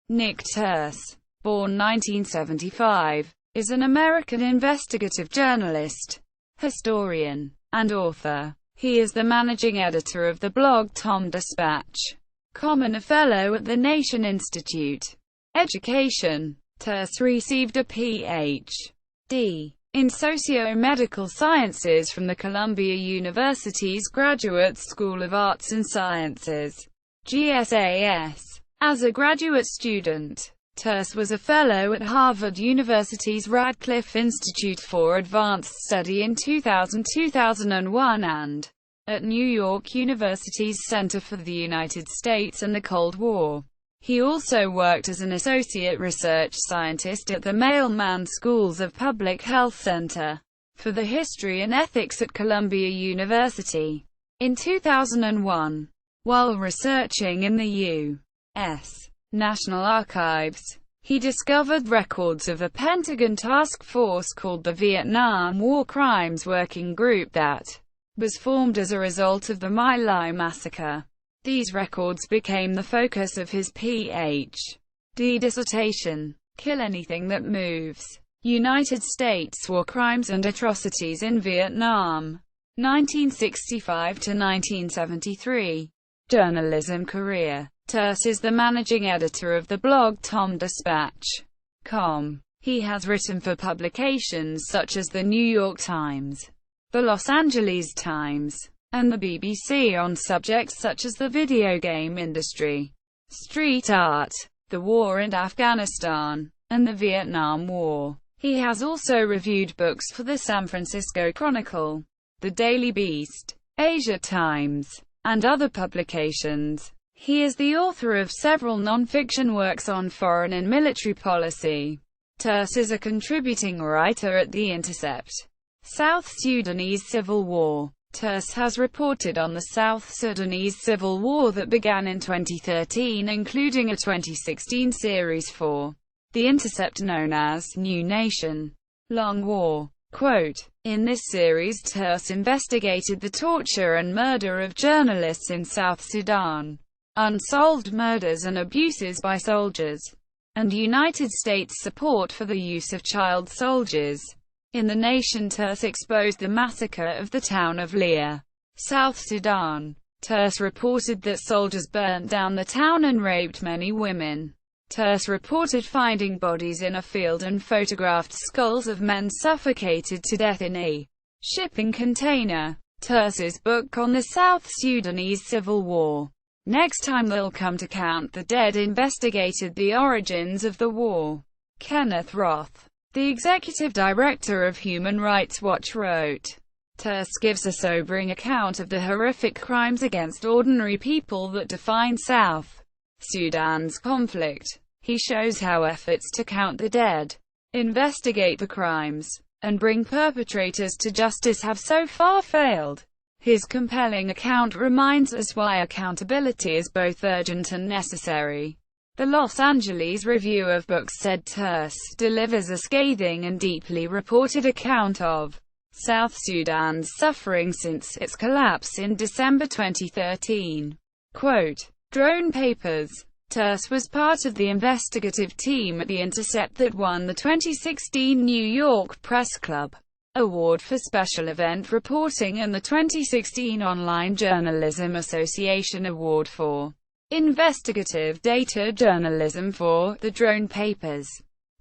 Nick Turse, born 1975, is an American investigative journalist, historian, and author. He is the managing editor of the blog Tom-Dispatch.com and a fellow at the Nation Institute. Education. Turse received a Ph.D. in socio-medical sciences from the Columbia University's Graduate School of Arts and Sciences, GSAS. As a graduate student, Turse was a fellow at Harvard University's Radcliffe Institute for Advanced Study in 2000-2001 and at New York University's Center for the United States and the Cold War. He also worked as an associate research scientist at the Mailman Schools of Public Health Center for the History and Ethics at Columbia University. In 2001, while researching in the U.S. National Archives, he discovered records of a Pentagon task force called the Vietnam War Crimes Working Group that was formed as a result of the My Lai massacre. These records became the focus of his Ph.D. dissertation, Kill Anything That Moves: United States War Crimes and Atrocities in Vietnam, 1965 to 1973. Journalism career. Turse is the managing editor of the blog Tom-Dispatch.com. He has written for publications such as the New York Times, the Los Angeles Times, and the BBC on subjects such as the video game industry, street art, the war in Afghanistan, and the Vietnam War. He has also reviewed books for the San Francisco Chronicle, the Daily Beast, Asia Times, and other publications. He is the author of several non-fiction works on foreign and military policy. Turse is a contributing writer at The Intercept. South Sudanese Civil War. Turse has reported on the South Sudanese Civil War that began in 2013, including a 2016 series for The Intercept known as New Nation: Long War. Quote, "In this series Turse investigated the torture and murder of journalists in South Sudan, unsolved murders and abuses by soldiers, and United States support for the use of child soldiers. In The Nation, Turse exposed the massacre of the town of Leah, South Sudan. Turse reported that soldiers burnt down the town and raped many women. Turse reported finding bodies in a field and photographed skulls of men suffocated to death in a shipping container." Turse's book on the South Sudanese Civil War, Next Time They'll Come to Count the Dead, investigated the origins of the war. Kenneth Roth, the executive director of Human Rights Watch, wrote, "Turse gives a sobering account of the horrific crimes against ordinary people that define South Sudan's conflict. He shows how efforts to count the dead, investigate the crimes, and bring perpetrators to justice have so far failed. His compelling account reminds us why accountability is both urgent and necessary." The Los Angeles Review of Books said Turse delivers a scathing and deeply reported account of South Sudan's suffering since its collapse in December 2013. Quote, "Drone Papers." Turse was part of the investigative team at The Intercept that won the 2016 New York Press Club Award for Special Event Reporting and the 2016 Online Journalism Association Award for Investigative Data Journalism for The Drone Papers.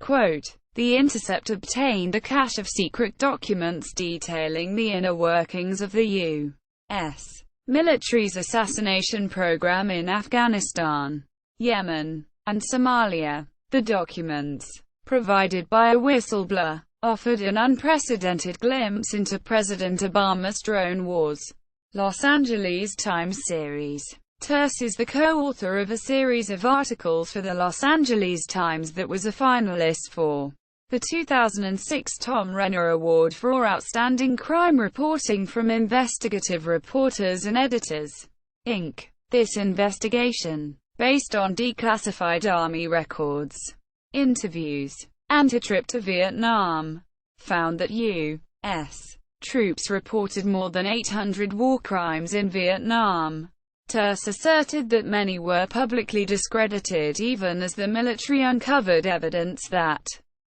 Quote, "The Intercept obtained a cache of secret documents detailing the inner workings of the U.S. military's assassination program in Afghanistan, Yemen, and Somalia. The documents, provided by a whistleblower, offered an unprecedented glimpse into President Obama's drone wars." Los Angeles Times series. Turse is the co-author of a series of articles for the Los Angeles Times that was a finalist for the 2006 Tom Renner Award for Outstanding Crime Reporting from Investigative Reporters and Editors, Inc. This investigation, based on declassified Army records, interviews, and a trip to Vietnam, found that U.S. troops reported more than 800 war crimes in Vietnam. Turse asserted that many were publicly discredited even as the military uncovered evidence that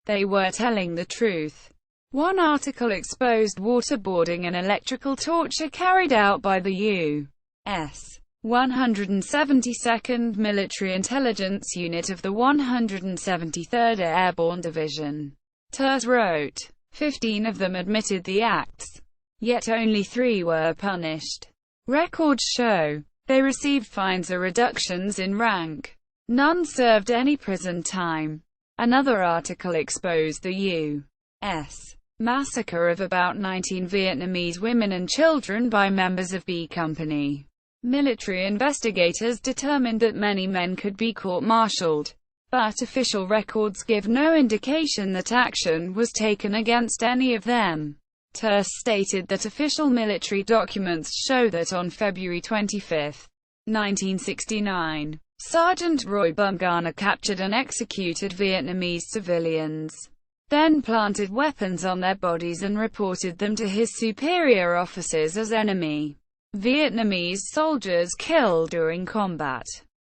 they were telling the truth. One article exposed waterboarding and electrical torture carried out by the U.S. 172nd Military Intelligence Unit of the 173rd Airborne Division. Turse wrote, 15 of them admitted the acts, yet only 3 were punished. Records show they received fines or reductions in rank. None served any prison time. Another article exposed the U.S. massacre of about 19 Vietnamese women and children by members of B Company. Military investigators determined that many men could be court-martialed, but official records give no indication that action was taken against any of them. Turse stated that official military documents show that on February 25, 1969, Sergeant Roy Bumgarner captured and executed Vietnamese civilians, then planted weapons on their bodies and reported them to his superior officers as enemy Vietnamese soldiers killed during combat.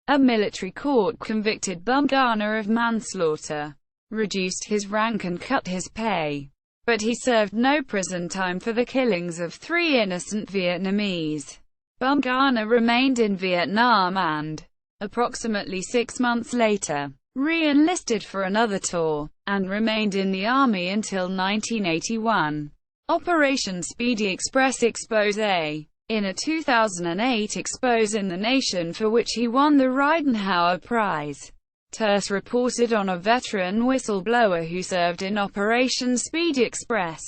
A military court convicted Bumgarner of manslaughter, reduced his rank and cut his pay, but he served no prison time for the killings of 3 innocent Vietnamese. Bumgarner remained in Vietnam and, approximately 6 months later, re-enlisted for another tour, and remained in the Army until 1981. Operation Speedy Express Expose. In a 2008 expose in The Nation for which he won the Reidenhauer Prize, Turse reported on a veteran whistleblower who served in Operation Speedy Express.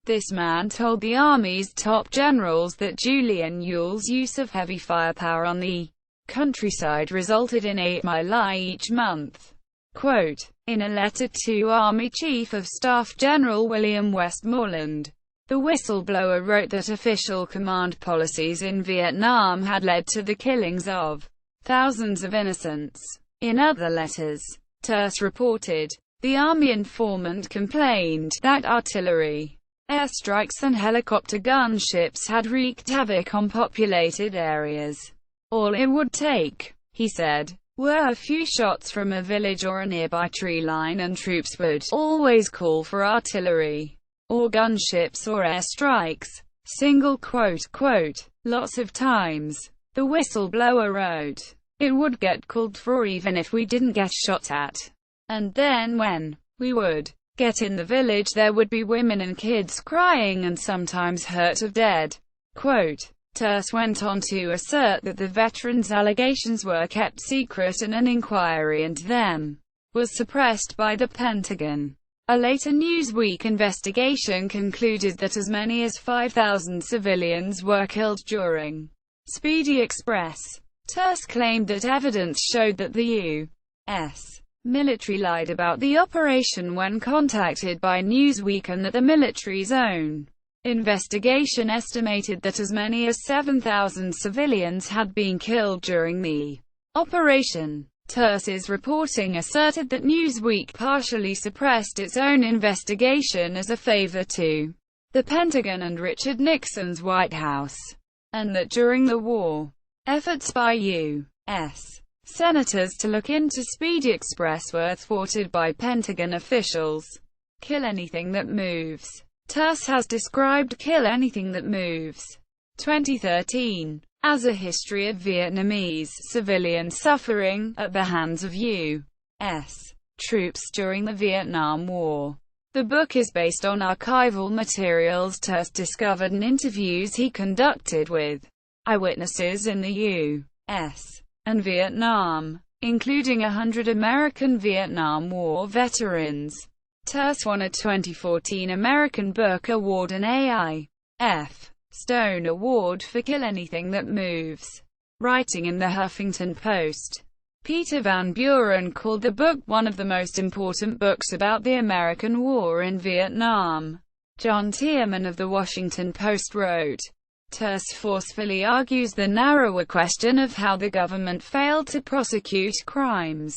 This man told the Army's top generals that Julian Ewell's use of heavy firepower on the countryside resulted in 8 my each month. Quote, in a letter to Army Chief of Staff General William Westmoreland, the whistleblower wrote that official command policies in Vietnam had led to the killings of thousands of innocents. In other letters, Turse reported, the Army informant complained that artillery, airstrikes and helicopter gunships had wreaked havoc on populated areas. All it would take, he said, were a few shots from a village or a nearby tree line and troops would always call for artillery, or gunships or airstrikes. Single quote. Lots of times, the whistleblower wrote, it would get called for even if we didn't get shot at. And then when we would get in the village there would be women and kids crying and sometimes hurt or dead. Quote. Turse went on to assert that the veterans' allegations were kept secret and an inquiry into them was suppressed by the Pentagon. A later Newsweek investigation concluded that as many as 5,000 civilians were killed during Speedy Express. Turse claimed that evidence showed that the U.S. military lied about the operation when contacted by Newsweek and that the military's own investigation estimated that as many as 7,000 civilians had been killed during the operation. Turse's reporting asserted that Newsweek partially suppressed its own investigation as a favor to the Pentagon and Richard Nixon's White House, and that during the war, efforts by U.S. senators to look into Speedy Express were thwarted by Pentagon officials. Kill Anything That Moves. Turse has described Kill Anything That Moves 2013 as a history of Vietnamese civilian suffering at the hands of U.S. troops during the Vietnam War. The book is based on archival materials Turse discovered and interviews he conducted with eyewitnesses in the U.S. and Vietnam, including 100 American Vietnam War veterans. Turse won a 2014 American Book Award and A.I.F. Stone Award for Kill Anything That Moves. Writing in the Huffington Post, Peter Van Buren called the book one of the most important books about the American war in Vietnam. John Tierman of the Washington Post wrote, Turse forcefully argues the narrower question of how the government failed to prosecute crimes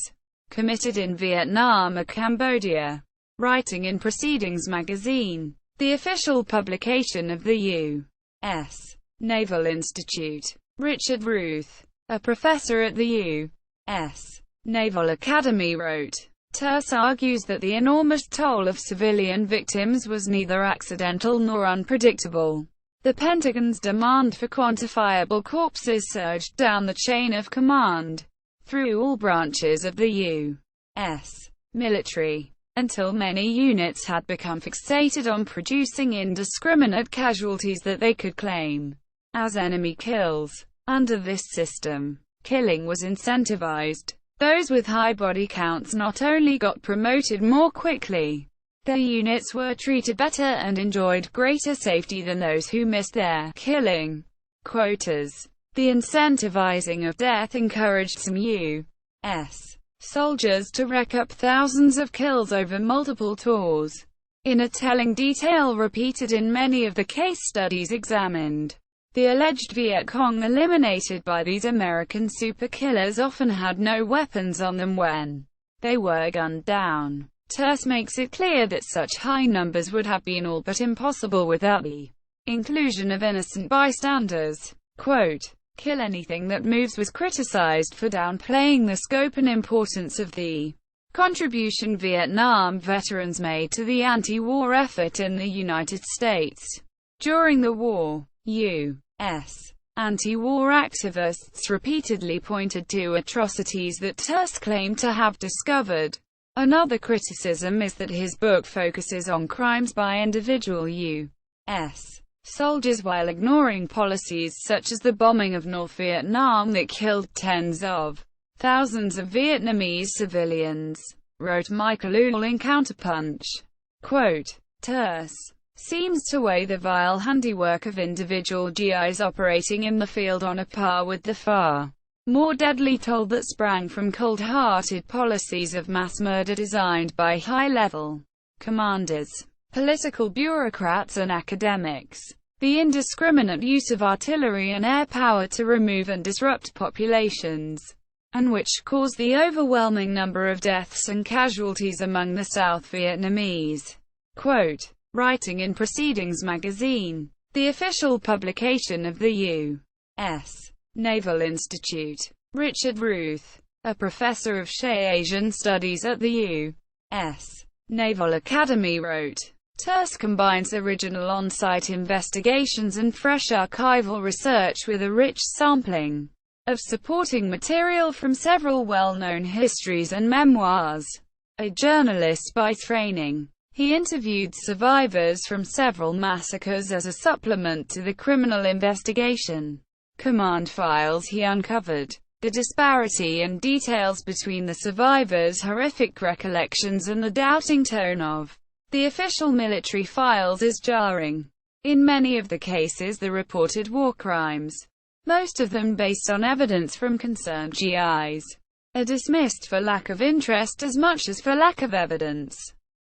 committed in Vietnam or Cambodia. Writing in Proceedings magazine, the official publication of the U.S. Naval Institute, Richard Ruth, a professor at the U.S. Naval Academy, wrote, Turse argues that the enormous toll of civilian victims was neither accidental nor unpredictable. The Pentagon's demand for quantifiable corpses surged down the chain of command, through all branches of the U.S. military, until many units had become fixated on producing indiscriminate casualties that they could claim as enemy kills. Under this system, killing was incentivized. Those with high body counts not only got promoted more quickly, their units were treated better and enjoyed greater safety than those who missed their killing quotas. The incentivizing of death encouraged some U.S. soldiers to rack up thousands of kills over multiple tours, in a telling detail repeated in many of the case studies examined. The alleged Viet Cong eliminated by these American super-killers often had no weapons on them when they were gunned down. Turse makes it clear that such high numbers would have been all but impossible without the inclusion of innocent bystanders. Quote, "Kill anything that moves" was criticized for downplaying the scope and importance of the contribution Vietnam veterans made to the anti-war effort in the United States. During the war, U.S. anti-war activists repeatedly pointed to atrocities that Turse claimed to have discovered. Another criticism is that his book focuses on crimes by individual U.S. soldiers while ignoring policies such as the bombing of North Vietnam that killed tens of thousands of Vietnamese civilians, wrote Michael Uhl in Counterpunch. Quote, Turse seems to weigh the vile handiwork of individual GIs operating in the field on a par with the far more deadly toll that sprang from cold-hearted policies of mass murder designed by high-level commanders, political bureaucrats and academics. The indiscriminate use of artillery and air power to remove and disrupt populations, and which caused the overwhelming number of deaths and casualties among the South Vietnamese. Quote, writing in Proceedings magazine, the official publication of the U.S. Naval Institute, Richard Ruth, a professor of Asian Studies at the U.S. Naval Academy, wrote, Turse combines original on-site investigations and fresh archival research with a rich sampling of supporting material from several well-known histories and memoirs. A journalist by training, he interviewed survivors from several massacres as a supplement to the criminal investigation command files he uncovered. The disparity in details between the survivors' horrific recollections and the doubting tone of the official military files is jarring. In many of the cases, the reported war crimes, most of them based on evidence from concerned GIs, are dismissed for lack of interest as much as for lack of evidence.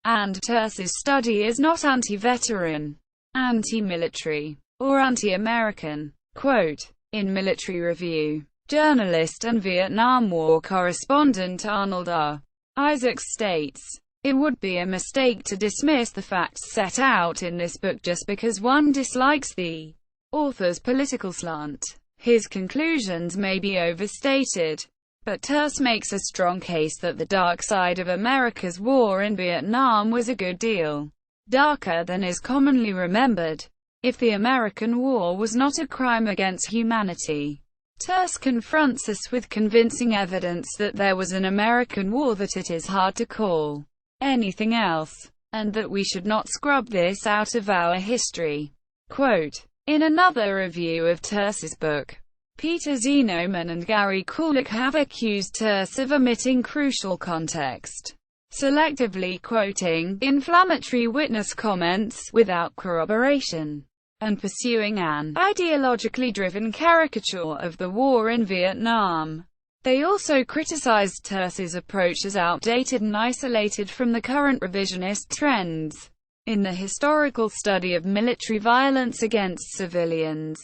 And Turse's study is not anti-veteran, anti-military, or anti-American. Quote, in Military Review, journalist and Vietnam War correspondent Arnold R. Isaacs states, it would be a mistake to dismiss the facts set out in this book just because one dislikes the author's political slant. His conclusions may be overstated, but Turse makes a strong case that the dark side of America's war in Vietnam was a good deal darker than is commonly remembered. If the American war was not a crime against humanity, Turse confronts us with convincing evidence that there was an American war that it is hard to call anything else, and that we should not scrub this out of our history. Quote, in another review of Turse's book, Peter Zenoman and Gary Kulik have accused Turse of omitting crucial context, selectively quoting inflammatory witness comments without corroboration, and pursuing an ideologically driven caricature of the war in Vietnam. They also criticized Turse's approach as outdated and isolated from the current revisionist trends in the historical study of military violence against civilians.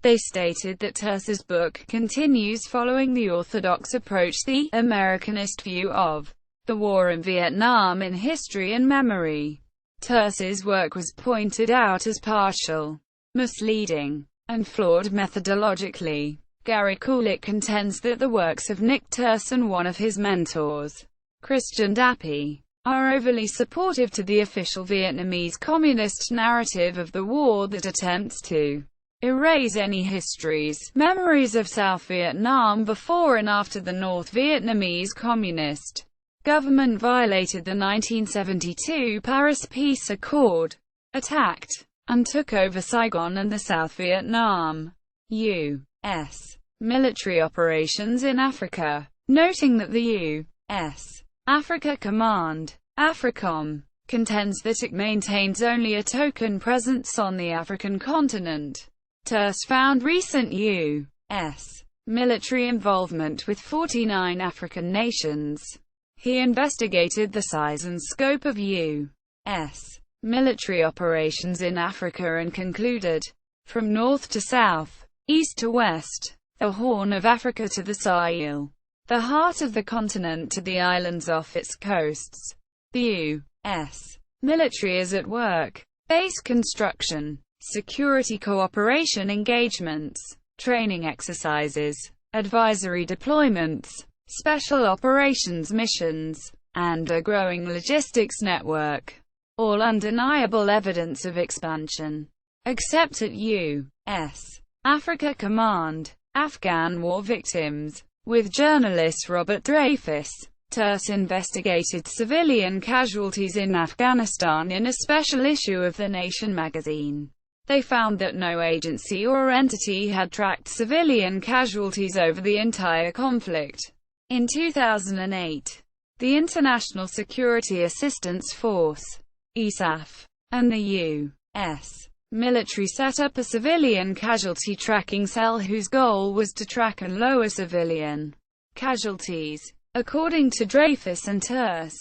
They stated that Turse's book continues following the orthodox approach, the Americanist view of the war in Vietnam in history and memory. Turse's work was pointed out as partial, misleading, and flawed methodologically. Gary Kulik contends that the works of Nick Turse and one of his mentors, Christian Dapi, are overly supportive to the official Vietnamese communist narrative of the war that attempts to erase any histories, memories of South Vietnam before and after the North Vietnamese Communist government violated the 1972 Paris Peace Accord, attacked and took over Saigon and the South Vietnam U.S. military operations in Africa, noting that the U.S. Africa Command, AFRICOM, contends that it maintains only a token presence on the African continent. Turse found recent U.S. military involvement with 49 African nations. He investigated the size and scope of U.S. military operations in Africa and concluded, from north to south, east to west, the Horn of Africa to the Sahel, the heart of the continent to the islands off its coasts, the U.S. military is at work. Base construction, security cooperation engagements, training exercises, advisory deployments, special operations missions, and a growing logistics network. All undeniable evidence of expansion. Except at U.S. Africa Command, Afghan war victims. With journalist Robert Dreyfus, Turse investigated civilian casualties in Afghanistan in a special issue of The Nation magazine. They found that no agency or entity had tracked civilian casualties over the entire conflict. In 2008, the International Security Assistance Force, ISAF, and the U.S. military set up a civilian casualty tracking cell whose goal was to track and lower civilian casualties. According to Dreyfus and Turse,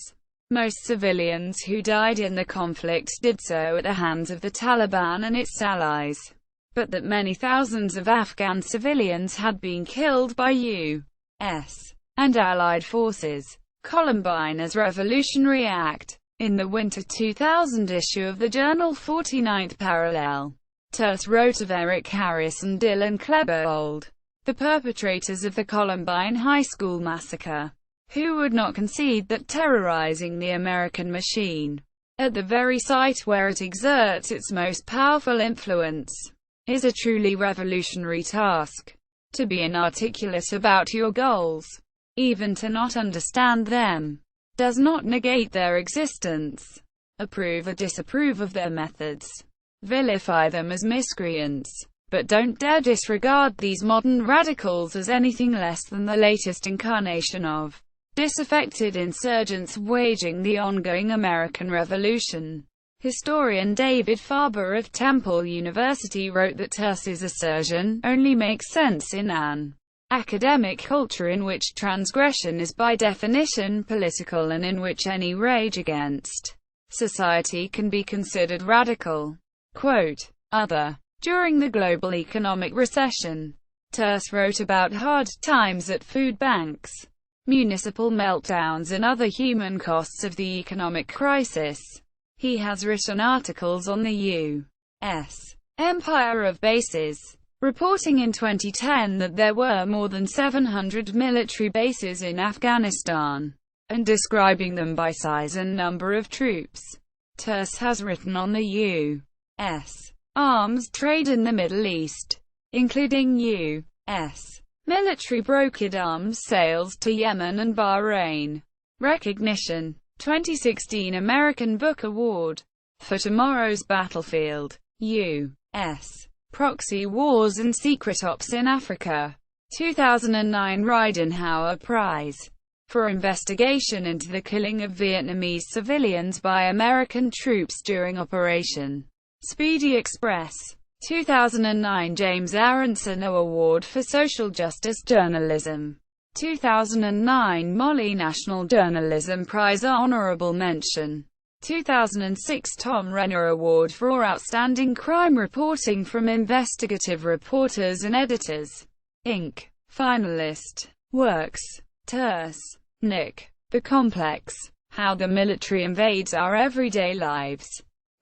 most civilians who died in the conflict did so at the hands of the Taliban and its allies, but that many thousands of Afghan civilians had been killed by U.S. and Allied forces. Columbine's Revolutionary Act. In the winter 2000 issue of the journal 49th Parallel, Turse wrote of Eric Harris and Dylan Klebold, the perpetrators of the Columbine High School massacre, who would not concede that terrorizing the American machine, at the very site where it exerts its most powerful influence, is a truly revolutionary task. To be inarticulate about your goals, even to not understand them, does not negate their existence. Approve or disapprove of their methods. Vilify them as miscreants. But don't dare disregard these modern radicals as anything less than the latest incarnation of disaffected insurgents waging the ongoing American Revolution. Historian David Farber of Temple University wrote that Turse's assertion only makes sense in an academic culture in which transgression is by definition political and in which any rage against society can be considered radical. Quote, During the global economic recession, Turse wrote about hard times at food banks, municipal meltdowns and other human costs of the economic crisis. He has written articles on the U.S. empire of bases, reporting in 2010 that there were more than 700 military bases in Afghanistan, and describing them by size and number of troops. Turse has written on the U.S. arms trade in the Middle East, including U.S. military brokered arms sales to Yemen and Bahrain. Recognition. 2016 American Book Award for Tomorrow's Battlefield. U.S. Proxy Wars and Secret Ops in Africa. 2009 Reidenhauer Prize for investigation into the killing of Vietnamese civilians by American troops during Operation Speedy Express. 2009 James Aronsono Award for Social Justice Journalism. 2009 Molly National Journalism Prize Honorable Mention. 2006 Tom Renner Award for Outstanding Crime Reporting from Investigative Reporters and Editors, Inc. Finalist. Works. Turse, Nick. The Complex. How the Military Invades Our Everyday Lives.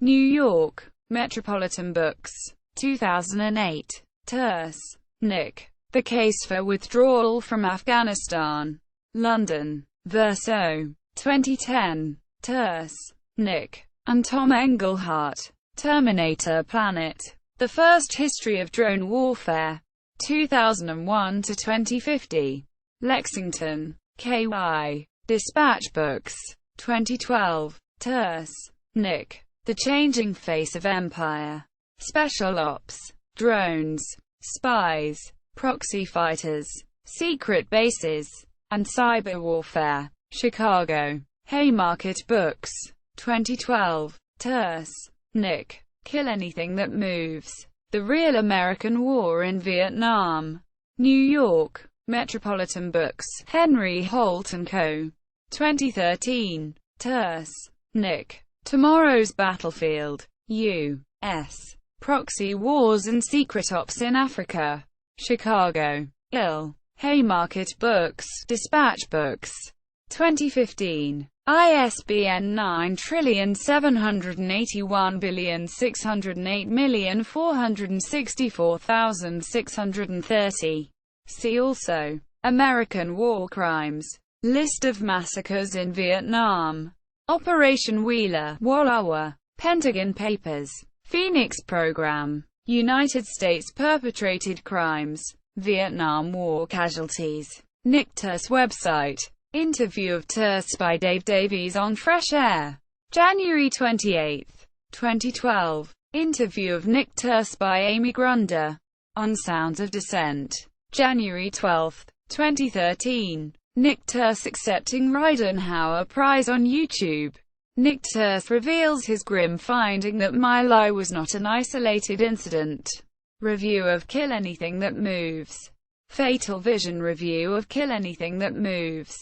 New York. Metropolitan Books. 2008. Turse, Nick. The Case for Withdrawal from Afghanistan. London. Verso. 2010. Turse. Nick. And Tom Engelhardt. Terminator Planet. The First History of Drone Warfare. 2001 to 2050. Lexington. KY. Dispatch Books. 2012. Turse. Nick. The Changing Face of Empire. Special Ops. Drones. Spies. Proxy fighters. Secret bases. And cyber warfare. Chicago. Haymarket Books. 2012. Turse. Nick. Kill Anything That Moves. The Real American War in Vietnam. New York. Metropolitan Books. Henry Holt & Co. 2013. Turse. Nick. Tomorrow's Battlefield. U.S. Proxy Wars and Secret Ops in Africa. Chicago. Ill. Haymarket Books. Dispatch Books. 2015. ISBN 9781608464630. See also. American War Crimes. List of massacres in Vietnam. Operation Wheeler, Wallowa. Pentagon Papers. Phoenix Program. United States Perpetrated Crimes. Vietnam War Casualties. Nick Turse website. Interview of Turse by Dave Davies on Fresh Air. January 28, 2012. Interview of Nick Turse by Amy Grunder. On Sounds of Dissent. January 12, 2013. Nick Turse accepting Reidenhauer Prize on YouTube. Nick Turse reveals his grim finding that My Lai was not an isolated incident. Review of Kill Anything That Moves. Fatal Vision review of Kill Anything That Moves.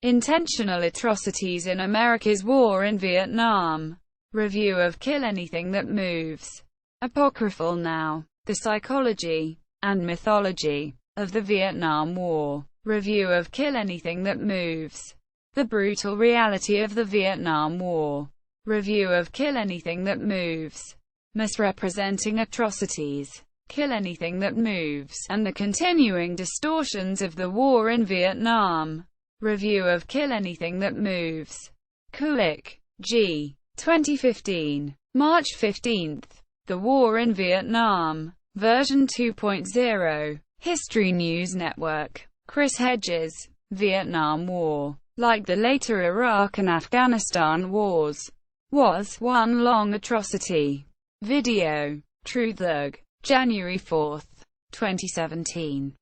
Intentional Atrocities in America's War in Vietnam. Review of Kill Anything That Moves. Apocryphal Now. The Psychology and Mythology of the Vietnam War. Review of Kill Anything That Moves. The Brutal Reality of the Vietnam War. Review of Kill Anything That Moves. Misrepresenting Atrocities. Kill Anything That Moves, and the Continuing Distortions of the War in Vietnam. Review of Kill Anything That Moves. Kulik, G. 2015. March 15. The War in Vietnam. Version 2.0. History News Network. Chris Hedges. Vietnam War, like the later Iraq and Afghanistan wars, was one long atrocity. Video. Trutherg. January 4, 2017.